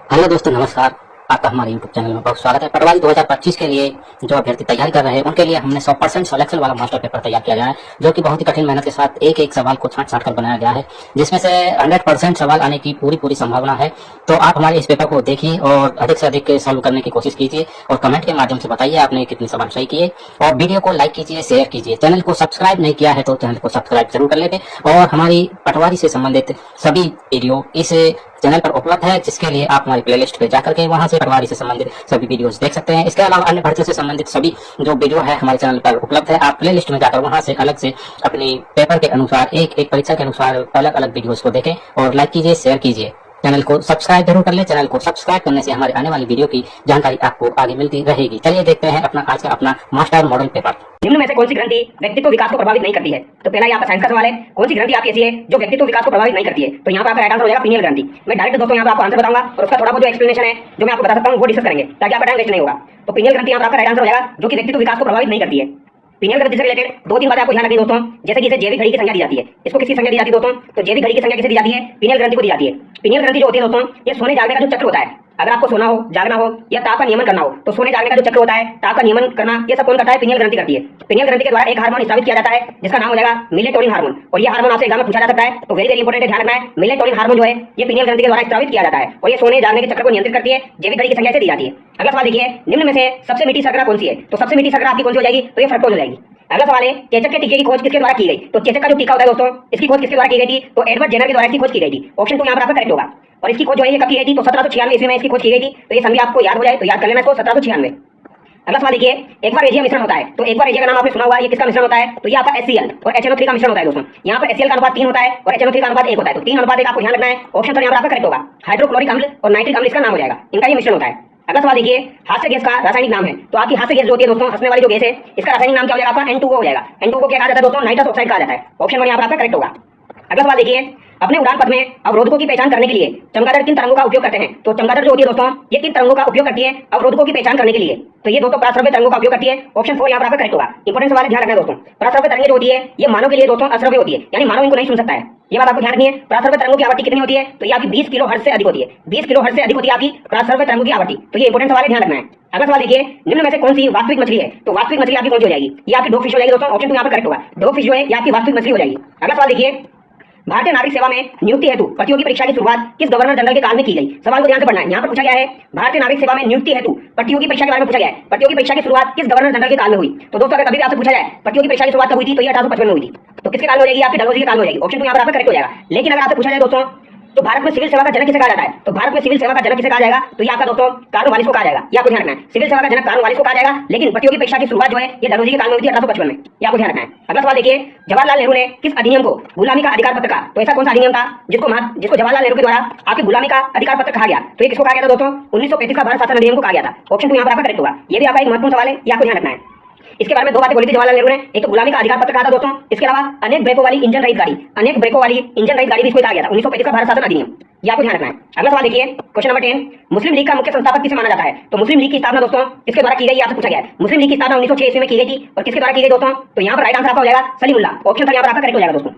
Hello दोस्तों, नमस्कार। आपका हमारे यूट्यूब चैनल में बहुत स्वागत है। पटवारी 2025 के लिए जो अभ्यर्थी तैयारी कर रहे हैं उनके लिए हमने 100% सिलेक्शन वाला मास्टर पेपर तैयार किया गया है, जो कि बहुत ही कठिन मेहनत के साथ एक एक सवाल को छांट छांट कर बनाया गया है, जिसमें से 100% सवाल आने की पूरी संभावना है। तो आप हमारे इस पेपर को देखिए और अधिक से अधिक सॉल्व करने की कोशिश कीजिए और कमेंट के माध्यम से बताइए आपने कितने सवाल सही किए। और वीडियो को लाइक कीजिए, शेयर कीजिए। चैनल को सब्सक्राइब नहीं किया है तो चैनल को सब्सक्राइब जरूर कर लेंगे। और हमारी पटवारी से संबंधित सभी वीडियो इस चैनल पर उपलब्ध है, जिसके लिए आप हमारी प्लेलिस्ट पे जाकर के वहां से पटवारी से संबंधित सभी वीडियोस देख सकते हैं। इसके अलावा अन्य भर्तियों से संबंधित सभी जो वीडियो है हमारे चैनल पर उपलब्ध है। आप प्लेलिस्ट में जाकर वहां से अलग से अपनी पेपर के अनुसार एक एक परीक्षा के अनुसार अलग अलग वीडियोस को देखें और लाइक कीजिए, शेयर कीजिए। चैनल को सब्सक्राइब जरूर कर ले। चैनल को सब्सक्राइब करने से हमारे आने वाली वीडियो की जानकारी आपको आगे मिलती रहेगी। चलिए देखते हैं आज का अपना मास्टर मॉडल पेपर। निम्न में से कौन सी ग्रंथि व्यक्तित्व विकास को प्रभावित नहीं करती है? तो पहला ये आपका साइंस का सवाल है, कौन सी ग्रंथि आपकी ऐसी है जो व्यक्तित्व विकास को प्रभावित नहीं करती है? तो यहाँ पर आपका राइट आंसर हो जाएगा पीनियल ग्रंथि। मैं डायरेक्ट दोस्तों यहाँ पर आपको आंसर बताऊंगा और उसका थोड़ा बहुत जो एक्सप्लेनेशन है जो मैं आपको बता सकता हूँ वो डिस्कस करेंगे ताकि आपका टाइम वेस्ट नहीं होगा। तो पीनियल ग्रंथि यहाँ पर आपका राइट आंसर हो जाएगा, जो कि व्यक्तित्व विकास को प्रभावित नहीं करती है। पीनियल ग्रंथि से रिलेटेड दो तीन बातें आपको ध्यान रखनी दोस्तों, जैसे कि इसे जैविक घड़ी की संज्ञा दी जाती है। इसको किसकी संज्ञा दी जाती है दोस्तों? तो जैविक घड़ी की संज्ञा किसे दी जाती है? पीनियल ग्रंथि को दी जाती है। पीनियल ग्रंथि जो होती है दोस्तों, ये सोने जागने का जो चक्र होता है, अगर आपको सोना हो, जागना हो या ताप का नियमन करना हो, तो सोने जागने का जो चक्र होता है, ताप का नियमन करना, ये सब कौन करता है? पीनियल ग्रंथि करती है। पीनियल ग्रंथि के द्वारा एक हार्मोन स्रावित किया जाता है जिसका नाम हो जाएगा मेलेटोनिन हार्मोन। और ये हार्मोन आपसे एग्जाम में पूछा जा सकता है, तो वेरी इंपॉर्टेंट है, ध्यान रखना है। मेलेटोनिन हार्मोन जो है ये पीनियल ग्रंथि के द्वारा स्रावित किया जाता है और ये सोने जागने के चक्र को नियंत्रित करती है, जैविक घड़ी की संज्ञा से दी जाती है। अगला सवाल देखिए, निम्न में से सबसे मीठी शर्करा कौन सी है? तो सबसे मीठी शर्करा आपकी कौन सी हो जाएगी? तो ये फ्रक्टोज हो जाएगी। अगला सवाल है, चेचक के टीके की खोज किसके द्वारा की गई? तो चेचक का जो टीका होता है दोस्तों, इसकी खोज किसके द्वारा की गई थी? तो एडवर्ड जेनर के द्वारा इसकी खोज की गई थी। ऑप्शन 2 यहाँ पर आपका करेक्ट होगा। और इसकी खोज जो है ये कब की गई थी? तो 1796 ईस्वी में इसकी खोज की गई थी। तो ये संख्या आपको याद हो जाए तो याद कर लेना इसको, 1796। अगला सवाल देखिए, एक बार एजिया मिश्रण होता है, तो एक बार एजिया का नाम आपने सुना होगा, ये किसका मिश्रण होता है? तो ये आपका HCl और HNO3 का मिश्रण होता है दोस्तों। यहाँ पर HCl का अनुपात 3 होता है और HNO3 का अनुपात 1 होता है। तो 3 अनुपात 1 आपको ध्यान रखना है। ऑप्शन 3 यहाँ पर आपका करेक्ट होगा। हाइड्रोक्लोरिक अम्ल और नाइट्रिक अम्ल इसका नाम हो जाएगा, इनका ये मिश्रण होता है। अगला सवाल देखिए, हास्य गैस का रासायनिक नाम है। तो आपकी हास्य गैस जो होती है दोस्तों, हंसने वाली जो गैस है, इसका रासायनिक नाम क्या हो जाएगा? आपका N2O हो जाएगा। N2O को क्या कहा जाता है दोस्तों? नाइट्रस ऑक्साइड कहा जाता है। ऑप्शन 1 यहाँ पर आपका करेक्ट होगा। अगला सवाल देखिए, अपने उड़ान पथ में अवरोधकों की पहचान करने के लिए चमगादड़ किन तरंगों का उपयोग करते हैं? तो चमगादड़ जो होती है दोस्तों, ये किन तरंगों का उपयोग करती है अवरोधकों की पहचान करने के लिए? तो ये दोस्तों पराश्रव्य तरंगों का उपयोग करती है। ऑप्शन 4 यहाँ पर आपका करेक्ट होगा। इंपॉर्टेंट सवाल है, ध्यान रखना दोस्तों। पराश्रव्य तरंगें जो होती है ये मानव के लिए दोस्तों अश्रव्य होती है, यानी मानव इनको नहीं सुन सकता है। ये बात आपको ध्यान रखनी है। पराश्रव्य तरंगों की आवृत्ति कितनी होती है? तो ये आपकी 20 किलोहर्ट्ज से अधिक होती है। 20 किलोहर्ट्ज से अधिक होती है आपकी पराश्रव्य तरंगों की आवृत्ति। तो ये इंपॉर्टेंट सवाल है, ध्यान रखना है। अगला सवाल देखिए, निम्न में से कौन सी वास्तविक मछली है? तो वास्तविक मछली आपकी कौन सी हो जाएगी? ये आपकी डॉग फिश हो जाएगी दोस्तों। ऑप्शन 2 यहाँ पर करेक्ट होगा। डॉग फिश जो है ये आपकी वास्तविक मछली हो जाएगी। अगला सवाल देखिए, भारतीय नागरिक सेवा में नियुक्ति हेतु प्रतियोगी परीक्षा की शुरुआत किस गवर्नर जनरल के काल में की गई? सवाल को ध्यान से पढ़ना है। यहाँ पर पूछा गया है, भारतीय नागरिक सेवा में नियुक्ति हेतु प्रतियोगी परीक्षा के बारे में पूछा गया है। प्रतियोगी परीक्षा की शुरुआत किस गवर्नर जनरल के काल में हुई? तो दोस्तों अगर कभी भी आपसे पूछा जाए प्रतियोगी परीक्षा की शुरुआत कब हुई थी, तो ये 1855 में हुई थी। तो किसके काल में हो जाएगी? आपकी डलहौजी के काल में हो जाएगी। ऑप्शन 2 यहाँ पर आपका करेक्ट हो जाएगा। लेकिन अगर आपसे पूछा जाए दोस्तों, तो भारत में सिविल सेवा का जनक किसे कहा जाता है? तो भारत में सिविल सेवा का जनक किसे कहा जाएगा? तो ये आपका दोस्तों कार्नवालिस को कहा जाएगा। ये आपको ध्यान रखना है, सिविल सेवा का जनक कार्नवालिस को कहा जाएगा। लेकिन प्रतियोगी परीक्षा की शुरुआत जो है ये डलहौजी के काल में हुई थी 1855 में। ये आपको ध्यान रखना है। अगला सवाल देखिए, जवाहरलाल नेहरू ने किस अधिनियम को गुलामी का अधिकार पत्र कहा? तो ऐसा कौन सा अधिनियम था जिसको जवाहरलाल नेहरू के द्वारा आपकी गुलामी का अधिकार पत्र कहा गया? तो ये किसको कहा गया था दोस्तों? 1935 का भारत शासन अधिनियम को कहा गया था। ऑप्शन 2 यहाँ पर आपका करेक्ट होगा। ये भी आपका एक महत्वपूर्ण सवाल है, ये आपको ध्यान रखना है। इसके बारे में दो बातें बोली थी जवाहरलाल नेहरू ने, एक तो गुलामी का अधिकार पत्र कहा था दोस्तों, इसके अलावा अनेक ब्रेकों वाली इंजन रहित गाड़ी भी इसको कहा गया था। 1935 का भारत शासन अधिनियम, ये आपको ध्यान रखना है। अगला सवाल देखिए, क्वेश्चन नंबर 10, मुस्लिम लीग का मुख्य संस्थापक किसे माना जाता है? तो मुस्लिम लीग की स्थापना दोस्तों किसके द्वारा की गई? आपसे पूछा गया है। मुस्लिम लीग की स्थापना 1906 ईस्वी में की गई थी और किसके द्वारा की गई दोस्तों? तो यहाँ पर राइट आंसर आपका हो जाएगा सलीमुल्लाह। ऑप्शन 3 यहाँ पर आपका करेक्ट हो जाएगा दोस्तों,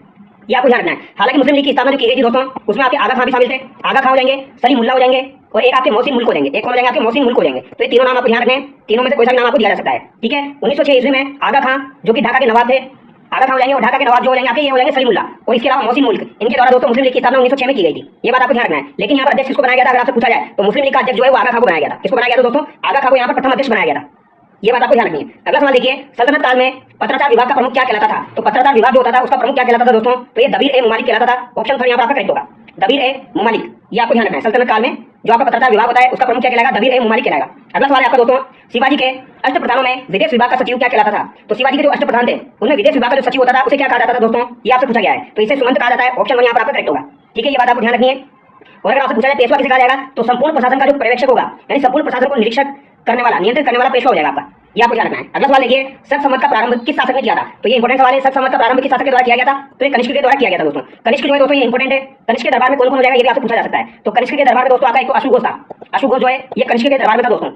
ये आपको ध्यान रखना है। हालांकि मुस्लिम लीग की स्थापना जो की गई थी दोस्तों, उसमें आपके आगा खां भी शामिल थे। आगा खां हो जाएंगे, सलीमुल्लाह हो जाएंगे और एक आपके मोहसिन मुल्क हो जाएंगे। एक कौन हो जाएंगे? आपके मोहसिन मुल्क हो जाएंगे। तो ये तीनों नाम आपको ध्यान रखने हैं। तीनों में से कोई सा नाम आपको दिया जा सकता है, ठीक है। 1906 ईस्वी में आगा खां जो कि ढाका के नवाब थे, आगा खां हो जाएंगे और ढाका के नवाब जो हो जाएंगे आपके ये हो जाएंगे सलीमुल्लाह। और इसके अलावा मोहसिन मुल्क, इनके द्वारा दोस्तों मुस्लिम लीग की स्थापना 1906 में की गई थी। ये बात आपको ध्यान रखना है। लेकिन यहाँ पर अध्यक्ष किसको बनाया गया था? अगर आपसे पूछा जाए तो मुस्लिम लीग का अध्यक्ष जो है वो आगा खां को बनाया गया था। किसको बनाया गया था दोस्तों? आगा खां को यहाँ पर प्रथम अध्यक्ष बनाया गया था। ये बात आपको ध्यान रखनी है। अगला सवाल देखिए, सल्तनत काल में पत्राचार विभाग का प्रमुख क्या कहलाता था? तो पत्राचार विभाग जो होता था उसका प्रमुख क्या कहलाता था दोस्तों? तो ये दबीर ए मुमालिक कहलाता था। ऑप्शन 3 यहाँ पर आपका करेक्ट होगा, दबीर ए मुमालिक। ये आपको ध्यान रखना है। सल्तनत काल में जो आपका पत्राचार विभाग होता है उसका प्रमुख क्या कहलाएगा? दबीर ए मुमालिक कहलाएगा। अगला सवाल है आपका दोस्तों, शिवाजी के अष्टप्रधानों में विदेश विभाग का सचिव क्या कहलाता था? तो शिवाजी के जो अष्टप्रधान थे उनमें विदेश विभाग का जो सचिव होता था उसे क्या कहा जाता था दोस्तों? ये आपसे पूछा गया है। तो इसे सुमंत कहा जाता है। ऑप्शन 1 यहाँ पर आपका करेक्ट होगा, ठीक है। ये बात आपको ध्यान रखनी है। और अगर आपसे पूछा जाए पेशवा किसे कहा जाएगा? तो संपूर्ण प्रशासन का जो पर्यवेक्षक होगा, यानी संपूर्ण प्रशासन को निरीक्षक करने वाला, नियंत्रित करने वाला पेशवा हो जाएगा आपका। ये आपको ध्यान रखना है। अगला सवाल देखिए, सर्वसम्मत का प्रारंभ किस शासक ने किया था? तो ये इंपॉर्टेंट सवाल है। सर्वसम्मत का प्रारंभ किस शासक के द्वारा किया गया था? तो ये कनिष्क के द्वारा किया गया था दोस्तों। कनिष्क जो है दोस्तों ये इंपॉर्टेंट है। कनिष्क के दरबार में कौन कौन हो जाएगा ये भी आपसे पूछा जा सकता है। तो कनिष्क के दरबार में दोस्तों आपका एक तो अशोक घोष था। अशोक घोष जो है ये कनिष्क के दरबार में था दोस्तों।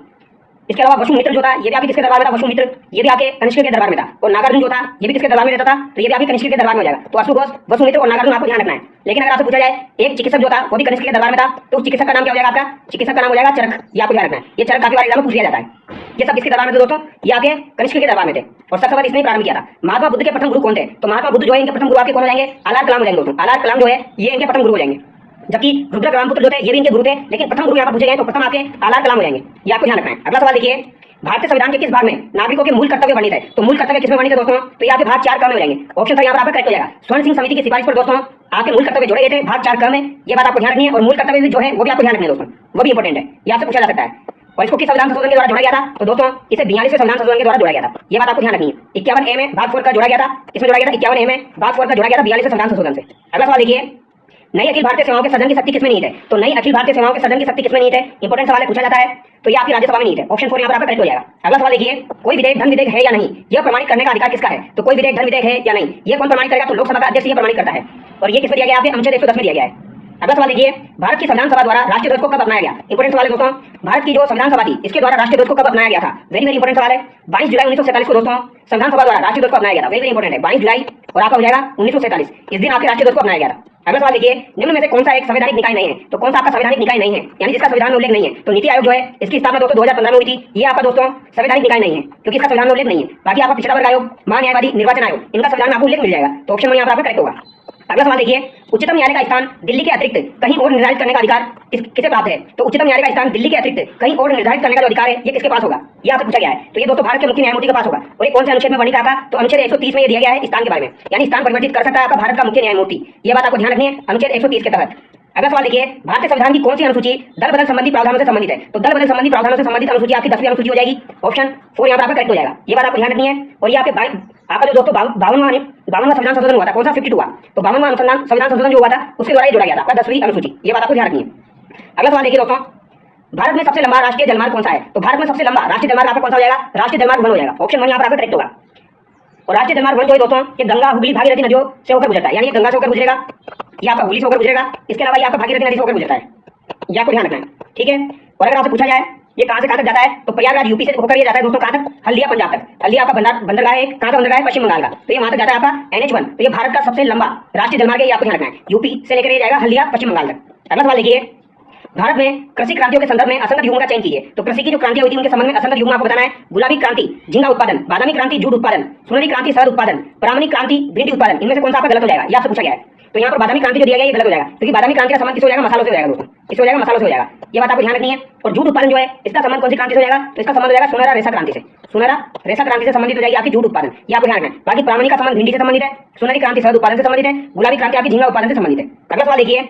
इसके अलावा वसुमित्र जो था ये भी आपके किसके दरबार में था, वसुमित्र ये भी आपके कनिष्क के दरबार में था। और नागार्जुन जो था ये भी किसके दरबार में रहता था, तो ये भी आपके कनिष्क के दरबार में हो जाएगा। तो अशु घोष, वसुमित्र और नागार्जुन आपको ध्यान रखना है। लेकिन अगर आपसे पूछा जाए एक चिकित्सक जो था वो भी कनिष्क के दरबार में था, तो उस चिकित्सक का नाम क्या हो जाएगा, आपका चिकित्सक का नाम हो जाएगा चरक। ये आपको ध्यान रखना है, ये चरक काफी बार एग्जाम में पूछ लिया जाता है। ये सब किसके दरबार में थे दोस्तों, ये आपके कनिष्क के दरबार में थे। और सबसे पहले इसने प्रारंभ किया था। महात्मा बुद्ध के प्रथम गुरु कौन थे, तो महात्मा बुद्ध जो है इनके प्रथम गुरु आपके कौन हो जाएंगे, आलार कलाम हो जाएंगे दोस्तों। आलार कलाम जो है ये इनके प्रथम गुरु हो जाएंगे। जबकि रुद्र रामपुत्र जो थे ये भी इनके गुरु थे, लेकिन प्रथम गुरु यहाँ पर पूछे गए तो प्रथम आपके आलार कलाम हो जाएंगे। ये आपको ध्यान रखना है। अगला सवाल देखिए, भारतीय संविधान के किस भाग में नागरिकों के मूल कर्तव्य वर्णित है, तो मूल कर्तव्य किसमें वर्णित है दोस्तों, तो यहाँ पे भाग 4 क में हो जाएंगे। ऑप्शन था यहाँ पर आपका करेक्ट हो जाएगा। स्वर्ण सिंह समिति की सिफारिश पर दोस्तों आपके मूल कर्तव्य जोड़े गए थे भाग 4 क में। ये बात आपको ध्यान रखनी है। और मूल कर्तव्य भी जो है वो भी आपको ध्यान रखनी है दोस्तों, वो भी इंपॉर्टेंट है, यहाँ से पूछा जा सकता है। और इसको किस संविधान संशोधन के द्वारा जोड़ा गया था, तो दोस्तों इसे 42वें संविधान संशोधन के द्वारा जोड़ा गया था। ये बात आपको ध्यान रखनी है। 51A में भाग 4 का जोड़ा गया था, इसमें जोड़ा गया था 51A में भाग 4 का जोड़ा गया था 42वें संविधान संशोधन से। अगला सवाल देखिए, नई अखिल भारतीय सेवाओं के सृजन की शक्ति किसमें निहित है, तो नई अखिल भारतीय सेवाओं के सृजन की शक्ति किसमें निहित है, इंपॉर्टेंट सवाल है, पूछा जाता है। तो ये आपकी राज्यसभा में निहित है। ऑप्शन 4 यहाँ पर आपका करेक्ट हो जाएगा। अगला सवाल देखिए, कोई विधेयक धन विधेयक है या नहीं, यह प्रमाणित करने का अधिकार किसका है, तो कोई विधेयक धन विधेयक है या नहीं ये कौन प्रमाणित करेगा, तो लोकसभा का अध्यक्ष ये प्रमाणित करता है। और ये किसमें दिया गया है, अनुच्छेद 110 में दिया गया है। अगला सवाल देखिए, भारत की संविधान सभा द्वारा राष्ट्रीय ध्वज को कब अपनाया गया, इंपॉर्टेंट सवाल है दोस्तों। भारत की जो संविधान सभा थी इसके द्वारा राष्ट्रीय ध्वज को कब अपनाया गया था, वेरी वेरी इंपॉर्टेंट सवाल है। 22 जुलाई 1947 को दोस्तों संविधान सभा द्वारा राष्ट्रीय ध्वज को अपनाया गया था, वेरी वेरी इंपॉर्टेंट है। 22 जुलाई और आपका हो जाएगा 1947, इस दिन आपके राष्ट्रीय ध्वज को अपनाया गया था। अगला सवाल देखिए, निम्न में से कौन सा एक संवैधानिक निकाय नहीं है, तो कौन सा आपका संवैधानिक निकाय नहीं है, यानी जिसका संविधान में उल्लेख नहीं है, तो नीति आयोग जो है इसकी स्थापना दोस्तों 2015 में हुई थी। ये आपका दोस्तों संवैधानिक निकाय नहीं है क्योंकि इसका संविधान में उल्लेख नहीं है। बाकी आपका पिछड़ा वर्ग आयोग, महान्यायवादी, निर्वाचन आयोग, इनका संविधान में आपको उल्लेख मिल जाएगा। तो ऑप्शन 1 यहाँ पर आपका करेक्ट होगा। अगला सवाल देखिए, उच्चतम न्यायालय का स्थान दिल्ली के अतिरिक्त कहीं और निर्धारित करने का अधिकार किसे प्राप्त है, तो उच्चतम न्यायालय का स्थान दिल्ली के अतिरिक्त कहीं और निर्धारित करने का जो अधिकार है ये किसके पास होगा, ये आपसे पूछा गया है। तो ये दोस्तों भारत के मुख्य न्यायमूर्ति के पास होगा। और ये कौन से अनुच्छेद में वर्णित आएगा, तो अनुच्छेद 130 में ये दिया गया है स्थान के बारे में, यानी स्थान परिवर्तित कर सकता है आपका भारत का मुख्य न्यायमूर्ति। ये बात आपको ध्यान रखनी है अनुच्छेद 130 के तहत। अगला सवाल देखिए, भारतीय संविधान की कौन सी अनुसूची दल बदल संबंधी प्रावधानों से संबंधित है, तो दल बदल संबंधी प्रावधानों से संबंधित अनुसूची आपकी 10वीं अनुसूची हो जाएगी। ऑप्शन 4 यहाँ पर आपका करेक्ट हो जाएगा। ये बात आपको ध्यान रखनी है। और ये आपका जो दोस्तों 52वां संविधान संशोधन हुआ था, कौन सा 52 हुआ, तो 52वां संविधान संशोधन जो हुआ था उसके द्वारा ये जोड़ा गया था आपका 10वीं अनुसूची। ये बात आपको ध्यान रखनी है। अगला सवाल देखिए दोस्तों, भारत में सबसे लंबा राष्ट्रीय जलमार्ग कौन सा है, तो भारत में सबसे लंबा राष्ट्रीय जलमार्ग आपका कौन सा हो जाएगा, राष्ट्रीय जलमार्ग 1 हो जाएगा। ऑप्शन 1 यहाँ पर आपका करेक्ट होगा। और राष्ट्रीय जलमार्ग 1 जो है दोस्तों ये गंगा, हुगली, भागीरथी नदियों से होकर गुजरता है, यानी गंगा से होकर गुजरेगा, ये आपका हुगली से होकर गुजरेगा, इसके अलावा ये आपका भागीरथी नदी से होकर गुजरता है। ये आपको ध्यान रखना है, ठीक है। और अगर आपसे पूछा जाए ये कहां से कहां तक जाता है, तो प्रयागराज यूपी से होकर ये जाता है दोस्तों कहां तक, हल्दिया पंजाब तक। हल्दिया आपका बंदरगाह है, कहां का बंदरगाह है, पश्चिम बंगाल का, तो ये वहां तक जाता है आपका NH1। तो ये भारत का सबसे लंबा राष्ट्रीय जलमार्ग है, ये आपको ध्यान रखना है। यूपी से लेकर ये जाएगा हल्दिया पश्चिम बंगाल तक। अगला सवाल देखिए, भारत में कृषि क्रांतियों के संदर्भ में असंगत युगों का चयन कीजिए, तो कृषि की जो क्रांतियां हुई थी उनके संबंध में असंगत युग आपको बताना है। गुलाबी क्रांति झींगा उत्पादन, बादामी क्रांति जूट उत्पादन, सुनहरी क्रांति शहद उत्पादन, ब्राह्मणी क्रांति भिंडी उत्पादन, इनमें से कौन सा आपका गलत हो जाएगा, ये आपसे पूछा गया है। तो यहाँ पर बादामी क्रांति जो दिया गया है ये गलत हो जाएगा, क्योंकि बादामी क्रांति का संबंध किससे हो जाएगा, मसालों से हो जाएगा दोस्तों, किससे हो जाएगा, मसालों से हो जाएगा। ये बात आपको ध्यान रखनी है। और जूट उत्पादन जो है इसका संबंध कौन सी क्रांति से हो जाएगा, तो इसका संबंध हो जाएगा सुनहरा रेशा क्रांति से। सुनहरा रेशा क्रांति से संबंधित हो जाएगी आपकी जूट उत्पादन, ये आपको ध्यान रखना है। बाकी ब्राह्मणी का संबंध भिंडी से संबंधित है, सुनहरी क्रांति शहद उत्पादन से संबंधित है, गुलाबी क्रांति आपकी झींगा उत्पादन से संबंधित है। अगला सवाल देखिए,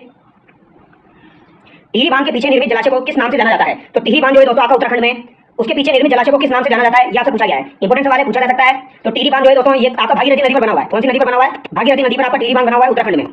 टिहरी बांध के पीछे निर्मित जलाशय को किस नाम से जाना जाता है, तो टिहरी बांध जो है दोस्तों आपका उत्तराखंड में, उसके पीछे निर्मित जलाशय को किस नाम से जाना जाता है, ये आपसे पूछा गया है। इंपॉर्टेंट सवाल है, पूछा जा सकता है। तो टिहरी बांध जो है दोस्तों ये आपका भागीरथी नदी पर बना हुआ है, कौन सी नदी पर बना हुआ है, भागीरथी नदी पर आपका टिहरी बांध बना हुआ है उत्तराखंड में।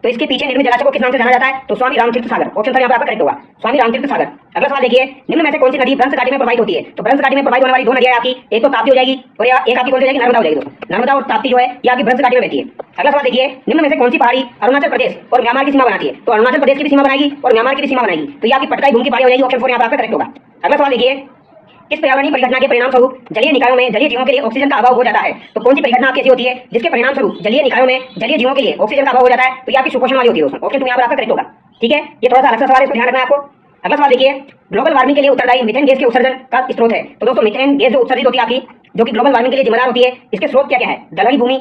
तो इसके पीछे निर्मित जलाशय को किस नाम से जाना जाता है, तो स्वामी रामतीर्थ सागर। ऑप्शन 3 यहाँ पर आपका करेक्ट होगा, स्वामी रामतीर्थ सागर। अगला सवाल देखिए, निम्न में से कौन सी नदी भ्रंश घाटी में प्रवाहित होती है, तो भ्रंश घाटी में प्रवाहित होने वाली 2 नदियां आपकी, एक तो ताप्ती हो जाएगी और एक आपकी कौन सी हो जाएगी, नर्मदा हो जाएगी दोस्तों। नर्मदा और ताप्ती जो है ये आपकी भ्रंश घाटी में बहती है। अगला सवाल देखिए, निम्न में से कौन सी पहाड़ी अरुणाचल प्रदेश और म्यांमार की सीमा बनाती है, तो अरुणाचल प्रदेश की भी सीमा बनाएगी और म्यांमार की भी सीमा बनाएगी, तो ये आपकी पटकाई भूमि की पहाड़ी हो जाएगी। ऑप्शन 4 यहाँ पर आपका करेक्ट होगा। अगला सवाल देखिए, इस पर्यावरणीय परिघटना के परिणाम स्वरूप जलीय निकायों में जलीय जीवों के लिए ऑक्सीजन का अभाव हो जाता है, तो कौन सी परिघटना कैसी होती है जिसके परिणाम स्वरूप जलीय निकायों में जलीय जीवों के लिए ऑक्सीजन का अभाव हो जाता है, तो ये आपकी सुपोषण वाली होती है दोस्तों। ऑप्शन 2 यहाँ पर आपका करेक्ट होगा, ठीक है। ये थोड़ा सा अलग सा सवाल है, इसको ध्यान रखना है आपको। अगला सवाल देखिए, ग्लोबल वार्मिंग के लिए उत्तरदायी मीथेन गैस के उत्सर्जन का स्रोत है, तो दोस्तों मीथेन गैस जो उत्सर्जित होती है आपकी, जो कि ग्लोबल वार्मिंग के लिए जिम्मेदार होती है, इसके स्रोत क्या क्या है, दलदली भूमि,